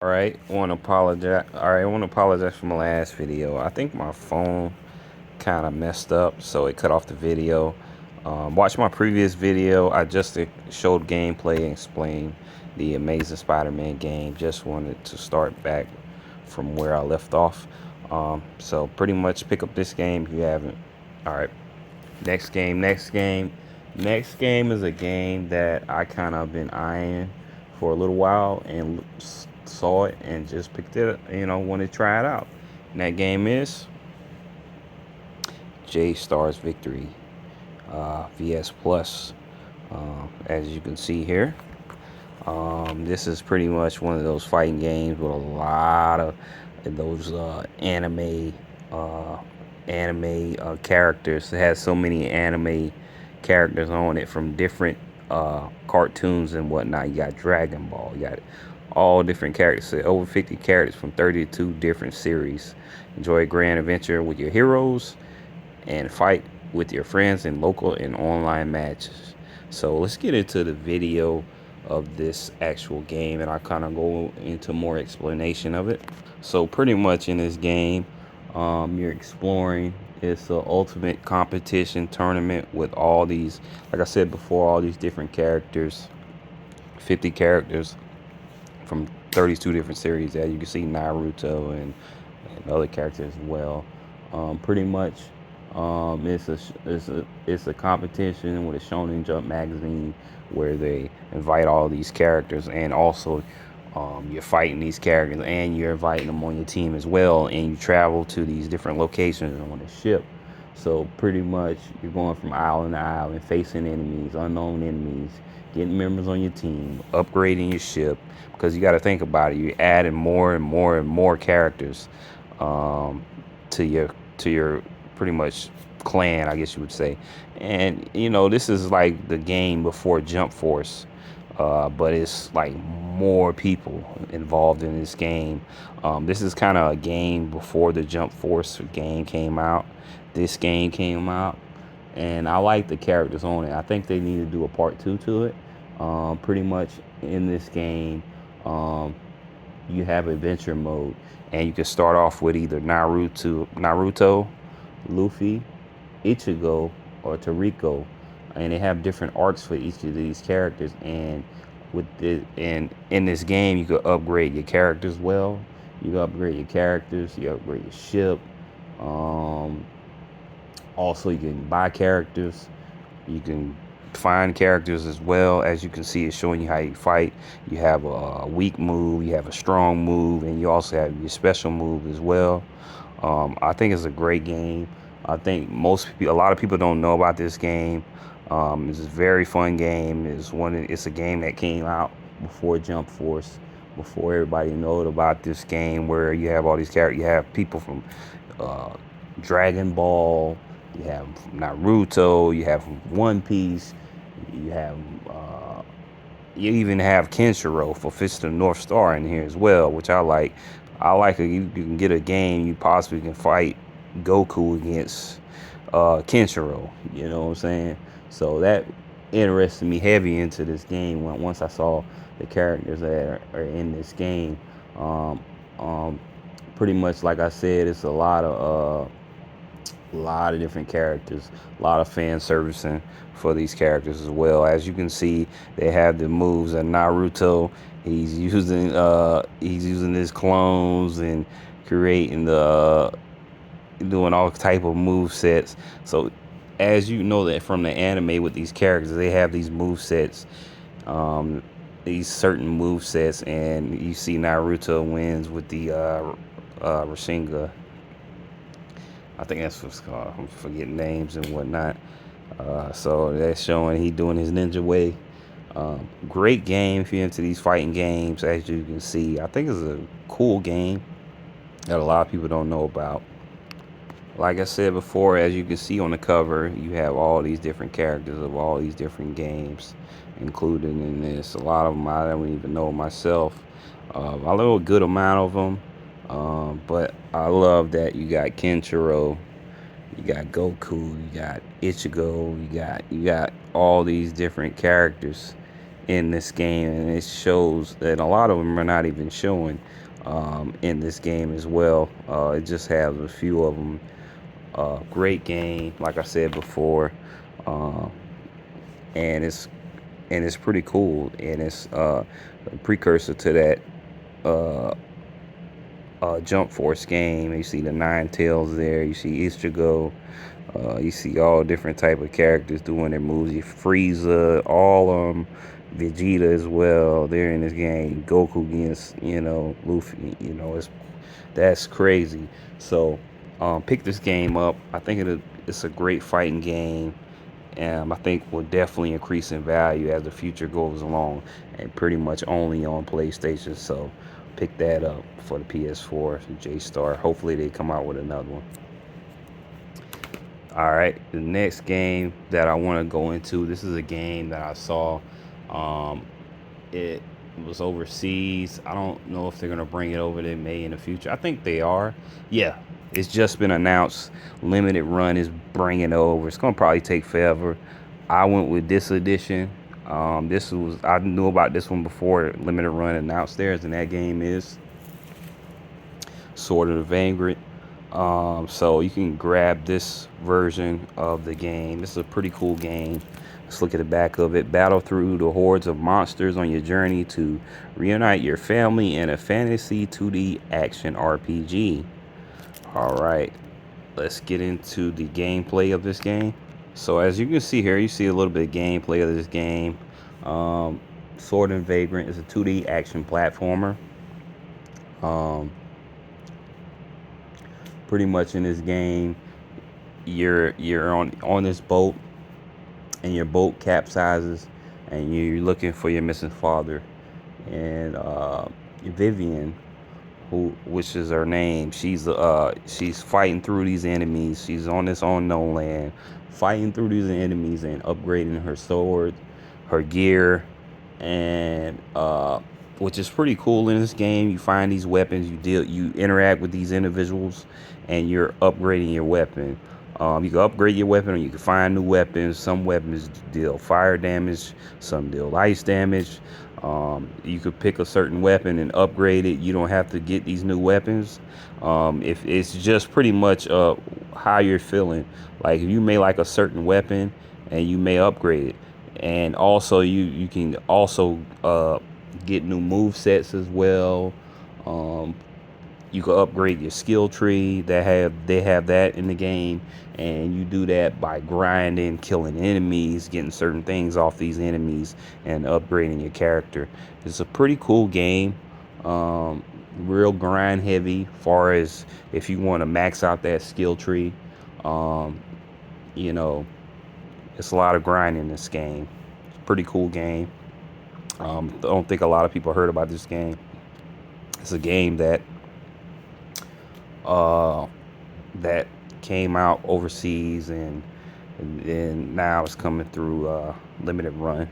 I want to apologize for my last video. I think my phone kind of messed up, so it cut off the video. Watch my previous video. I just showed gameplay and explained the Amazing Spider-Man game. Just wanted to start back from where I left off. So pretty much pick up this game if you haven't. All right, next game. Next game is a game that I kind of been eyeing for a little while and saw it and just picked it up, wanted to try it out. And that game is JStars Victory VS Plus. As you can see here, this is pretty much one of those fighting games with a lot of those anime characters. It has so many anime characters on it from different cartoons and whatnot. You got Dragon Ball, you got all different characters, so over 50 characters from 32 different series. Enjoy a grand adventure with your heroes and fight with your friends in local and online matches. So let's get into the video of this actual game, and I'll kind of go into more explanation of it. So pretty much in this game, you're exploring. It's an ultimate competition tournament with all these, like I said before, all these different characters, 50 characters from 32 different series. As you can see, Naruto and other characters as well. Pretty much, it's a competition with a Shonen Jump magazine where they invite all these characters, and also you're fighting these characters and you're inviting them on your team as well, and you travel to these different locations on a ship. So pretty much you're going from island to island, facing enemies, unknown enemies, getting members on your team, upgrading your ship, because you got to think about it. You're adding more and more and more characters to your pretty much clan, I guess you would say. And this is like the game before Jump Force, but it's like more people involved in this game. This is kind of a game before the Jump Force game came out. This game came out, and I like the characters on it. I think they need to do a part two to it. Pretty much in this game, you have adventure mode, and you can start off with either Naruto, Luffy, Ichigo, or Toriko, and they have different arcs for each of these characters. And in this game, you can upgrade your characters well. You can upgrade your characters. You upgrade your ship. Also, you can buy characters. You can find characters as well. As you can see, it's showing you how you fight. You have a weak move, you have a strong move, and you also have your special move as well. I think it's a great game. I think a lot of people don't know about this game. It's a very fun game. It's a game that came out before Jump Force, before everybody knowed about this game, where you have all these characters. You have people from uh, Dragon Ball, you have Naruto, you have One Piece, you have you even have Kenshiro for Fist of the North Star in here as well, which I like. You can get a game you possibly can fight Goku against Kenshiro. You know what I'm saying? So that interested me heavy into this game once I saw the characters that are in this game. Um, um, Pretty much like I said, it's a lot of different characters, a lot of fan servicing for these characters as well. As you can see, they have the moves that Naruto, he's using his clones and creating doing all type of move sets. So as you know that from the anime with these characters, they have these move sets, these certain move sets, and you see Naruto wins with the Rasengan. I think that's what's called. I'm forgetting names and whatnot. So that's showing he doing his ninja way. Great game if you're into these fighting games. As you can see, I think it's a cool game that a lot of people don't know about. Like I said before, as you can see on the cover, you have all these different characters of all these different games included in this. A lot of them I don't even know myself. I know a good amount of them, but I love that you got Kenshiro, you got Goku, you got Ichigo, you got all these different characters in this game, and it shows that a lot of them are not even showing in this game as well. It just has a few of them. Great game, like I said before, uh, and it's pretty cool, and it's a precursor to that uh, Jump Force game. You see the Nine Tails there. You see Ichigo. You see all different type of characters doing their moves. You Frieza, all of them, Vegeta as well. They're in this game. Goku against Luffy. That's crazy. So pick this game up. I think it's a great fighting game. I think will definitely increase in value as the future goes along, and pretty much only on PlayStation. So pick that up for the PS4, JStar. Hopefully they come out with another one. All right, the next game that I want to go into. This is a game that I saw. Um, it was overseas. I don't know if they're gonna bring it over to May in the future. I think they are. Yeah, it's just been announced. Limited run is bringing it over. It's gonna probably take forever. I went with this edition. I knew about this one before limited run announced theirs, and that game is Sword of the Vagrant. So you can grab this version of the game. This is a pretty cool game. Let's look at the back of it. Battle through the hordes of monsters on your journey to reunite your family in a fantasy 2D action RPG. All right, let's get into the gameplay of this game. So as you can see here, you see a little bit of gameplay of this game. Sword and Vagrant is a 2D action platformer. Um, Pretty much in this game, you're on this boat, and your boat capsizes, and you're looking for your missing father, and Vivian, which is her name, she's fighting through these enemies. She's on this unknown land, fighting through these enemies and upgrading her sword, her gear, and which is pretty cool in this game. You find these weapons, you interact with these individuals, and you're upgrading your weapon. You can upgrade your weapon, or you can find new weapons. Some weapons deal fire damage, some deal ice damage. You could pick a certain weapon and upgrade it. You don't have to get these new weapons. If it's just pretty much how you're feeling. Like if you may like a certain weapon, and you may upgrade it. And also you can also get new move sets as well. You can upgrade your skill tree. They have that in the game, and you do that by grinding, killing enemies, getting certain things off these enemies, and upgrading your character. It's a pretty cool game. Real grind heavy, far as if you want to max out that skill tree. Um, you know, it's a lot of grind in this game. It's a pretty cool game. I don't think a lot of people heard about this game. It's a game uh, that came out overseas, and now it's coming through limited run.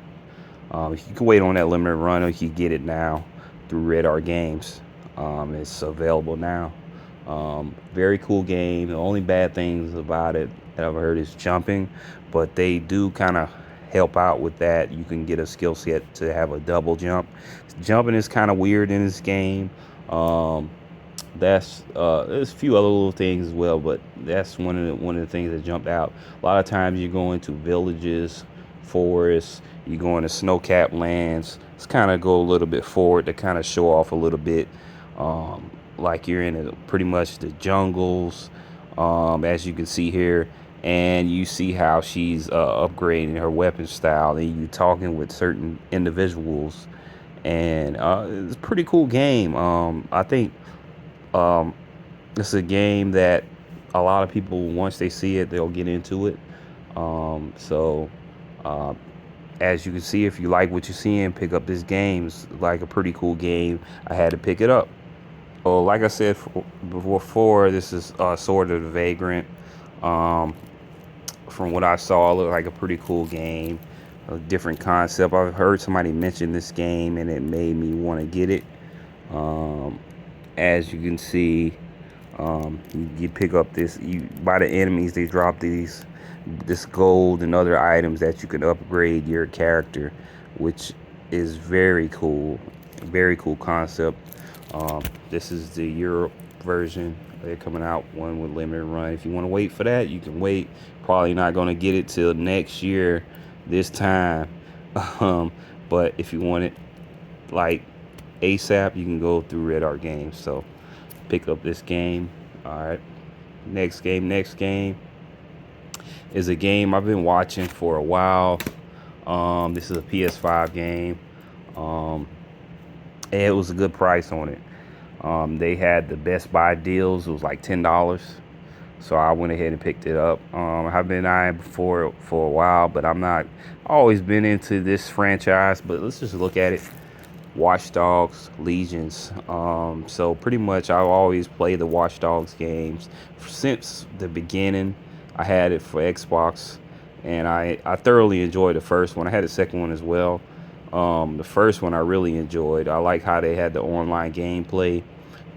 You can wait on that limited run, or you can get it now through Red Art Games. It's available now. Very cool game. The only bad things about it that I've heard is jumping, but they do kind of help out with that. You can get a skill set to have a double jump. Jumping is kind of weird in this game. There's a few other little things as well, but that's one of the things that jumped out. A lot of times you go into villages, forests, you go into snow-capped lands. Let's kind of go a little bit forward to kind of show off a little bit, like you're in pretty much the jungles, as you can see here. And you see how she's upgrading her weapon style, and you talking with certain individuals, and it's a pretty cool game. I think um, it's a game that a lot of people, once they see it, they'll get into it. So uh, as you can see, if you like what you're seeing, pick up this game. It's like a pretty cool game. I had to pick it up. So like I said before, this is Sword of the Vagrant. Um, from what I saw, it looked like a pretty cool game. A different concept. I've heard somebody mention this game, and it made me want to get it. Um, as you can see, you pick up this. You by the enemies, they drop this gold and other items that you can upgrade your character, which is very cool concept. This is the Europe version. They're coming out one with limited run. If you want to wait for that, you can wait. Probably not going to get it till next year, this time. Um, but if you want it like ASAP, you can go through Red Art Games. So pick up this game. All right. Next game. Next game is a game I've been watching for a while. This is a PS5 game. Um, and it was a good price on it. They had the Best Buy deals. It was like $10. So I went ahead and picked it up. I've been eyeing for a while, but I'm not always been into this franchise. But let's just look at it. Watch Dogs Legions. So pretty much I've always played the Watch Dogs games since the beginning. I had it for Xbox, and I thoroughly enjoyed the first one. I had the second one as well. The first one I really enjoyed. I like how they had the online gameplay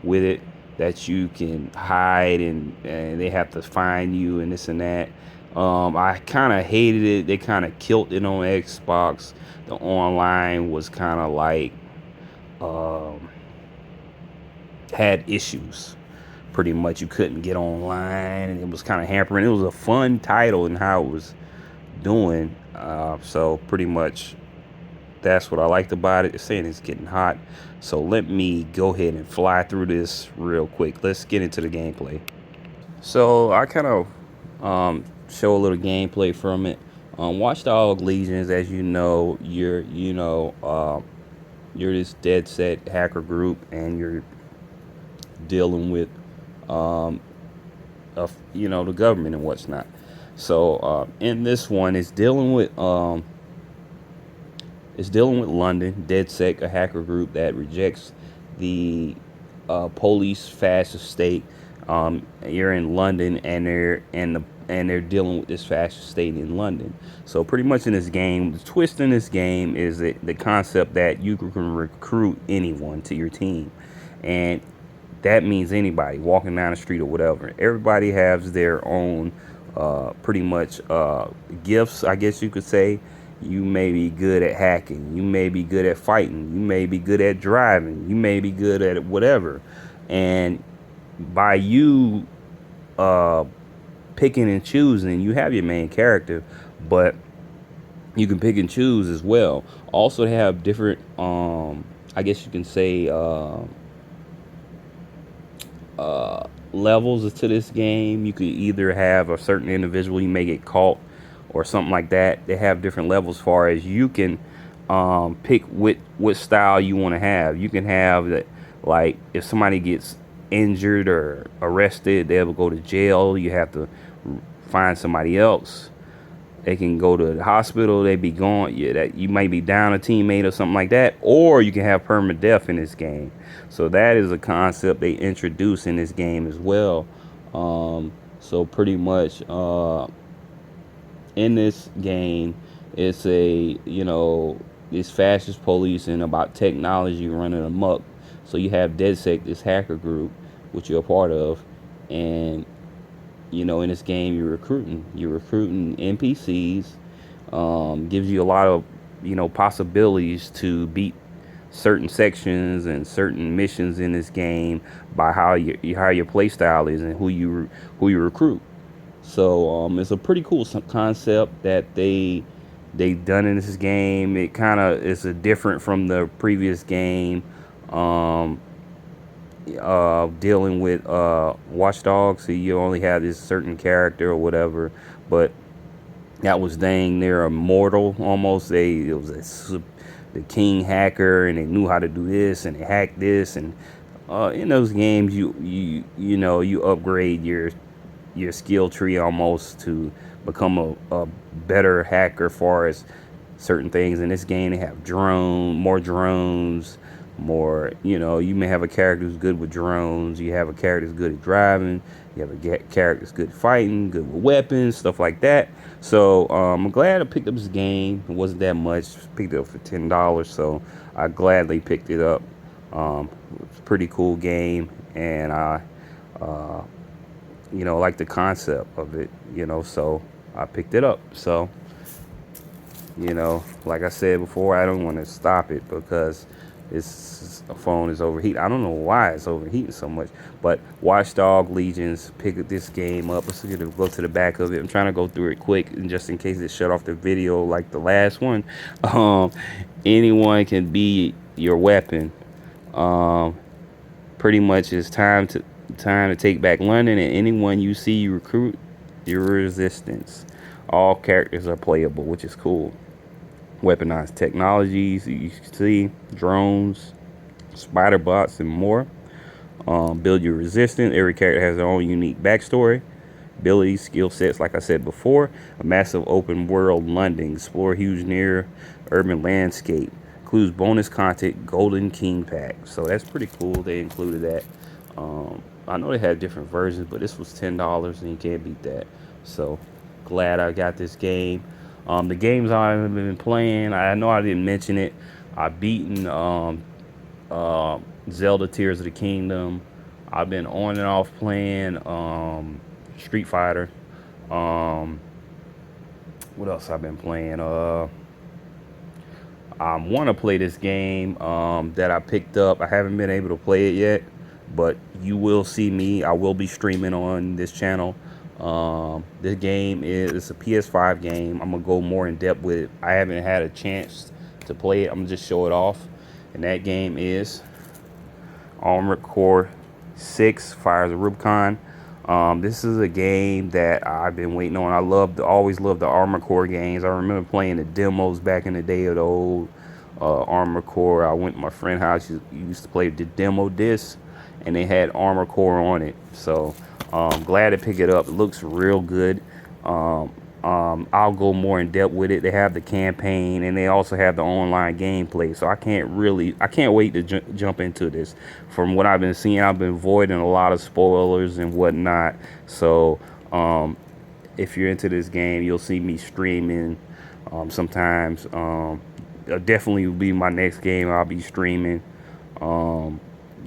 with it, that you can hide and they have to find you and this and that. I kind of hated it. They kind of killed it on Xbox. The online was kind of like um, had issues. Pretty much, you couldn't get online, and it was kind of hampering. It was a fun title and how it was doing. So pretty much, that's what I liked about it. It's saying it's getting hot. So let me go ahead and fly through this real quick. Let's get into the gameplay. So I kind of show a little gameplay from it. Watchdog Legions, as you know, you're this dead set hacker group, and you're dealing with the government and what's not. So in this one, it's dealing with London, DedSec, a hacker group that rejects the police fascist state. You're in London, and they're dealing with this fascist state in London. So pretty much in this game, the twist in this game is the concept that you can recruit anyone to your team, and that means anybody walking down the street or whatever. Everybody has their own pretty much gifts, I guess you could say. You may be good at hacking, you may be good at fighting, you may be good at driving, you may be good at whatever. And by you uh, picking and choosing, you have your main character, but you can pick and choose as well. Also, they have different, I guess you can say, levels to this game. You could either have a certain individual, you may get caught or something like that. They have different levels as far as you can pick what style you want to have. You can have that, like if somebody gets injured or arrested, they'll go to jail. You have to find somebody else. They can go to the hospital. They be gone. Yeah, that you might be down a teammate or something like that, or you can have permanent death in this game. So that is a concept they introduce in this game as well. So pretty much in this game, it's this fascist police and about technology running amok. So you have DedSec, this hacker group, which you're a part of, and in this game you're recruiting NPCs. Gives you a lot of possibilities to beat certain sections and certain missions in this game by how your play style is and who you recruit. So it's a pretty cool concept that they've done in this game. It kind of is a different from the previous game. Um, Dealing with Watchdogs, so you only have this certain character or whatever, but that was dang they're immortal almost. The king hacker, and they knew how to do this, and they hacked this, and in those games you upgrade your skill tree almost to become a better hacker far as certain things. In this game, they have more drones, more, you may have a character who's good with drones, you have a character who's good at driving, you have a character who's good at fighting, good with weapons, stuff like that. So I'm glad I picked up this game. It wasn't that much. Picked it up for $10, so I gladly picked it up. It's a pretty cool game, and I uh, like the concept of it, so I picked it up. So You know, like I said before, I don't want to stop it because this phone is overheating. I don't know why it's overheating so much. But Watchdog Legions, pick this game up. Let's go to the back of it. I'm trying to go through it quick, and just in case it shut off the video like the last one. Um, anyone can be your weapon. Um, Pretty much it's time to take back London, and anyone you see you recruit your resistance. All characters are playable, which is cool. Weaponized technologies, you can see drones, spider bots, and more. Build your resistance. Every character has their own unique backstory, abilities, skill sets. Like I said before, a massive open world London. Explore huge near urban landscape. Includes bonus content, Golden King pack. So that's pretty cool. They included that. I know they had different versions, but this was $10, and you can't beat that. So glad I got this game. The games I've been playing, I know I didn't mention it. I've beaten Zelda Tears of the Kingdom. I've been on and off playing Street Fighter. Um, what else I've been playing? I want to play this game that I picked up. I haven't been able to play it yet, but you will see me. I will be streaming on this channel. This game is a PS5 game. I'm gonna go more in depth with it. I haven't had a chance to play it. I'm gonna just show it off, and that game is Armored Core 6: Fires of Rubicon. This is a game that I've been waiting on. Always loved the Armored Core games. I remember playing the demos back in the day of the old Armored Core. I went to my friend's house. Used to play the demo disc, and they had Armored Core on it. So glad to pick it up. It looks real good. I'll go more in depth with it. They have the campaign, and they also have the online gameplay. So I can't wait to jump into this. From what I've been seeing, I've been avoiding a lot of spoilers and whatnot. So if you're into this game, you'll see me streaming sometimes. Definitely will be my next game I'll be streaming.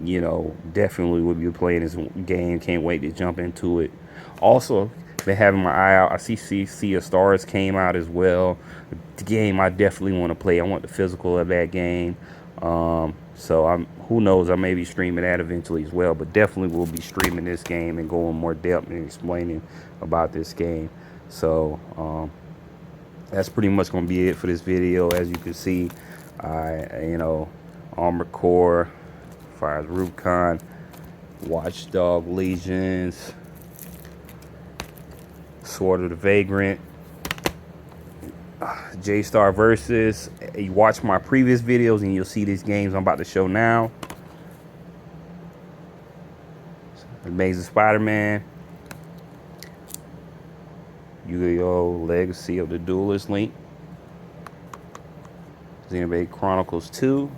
You know, definitely will be playing this game. Can't wait to jump into it. Also, been having my eye out. I see Sea of Stars came out as well. The game I definitely want to play. I want the physical of that game. So who knows? I may be streaming that eventually as well. But definitely will be streaming this game and going more depth and explaining about this game. So that's pretty much going to be it for this video. As you can see, Armored Core, Fires Rubicon, Watchdog Legions, Sword of the Vagrant, JStars Versus. You watch my previous videos and you'll see these games I'm about to show now. Amazing Spider-Man, Yu-Gi-Oh! Legacy of the Duelist Link, Xenoblade Chronicles 2,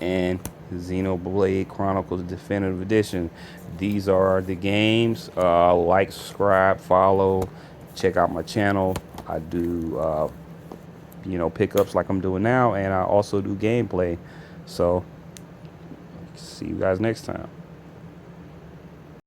and Xenoblade Chronicles Definitive Edition. These are the games. Like, subscribe, follow, check out my channel. I do pickups like I'm doing now, and I also do gameplay. So see you guys next time.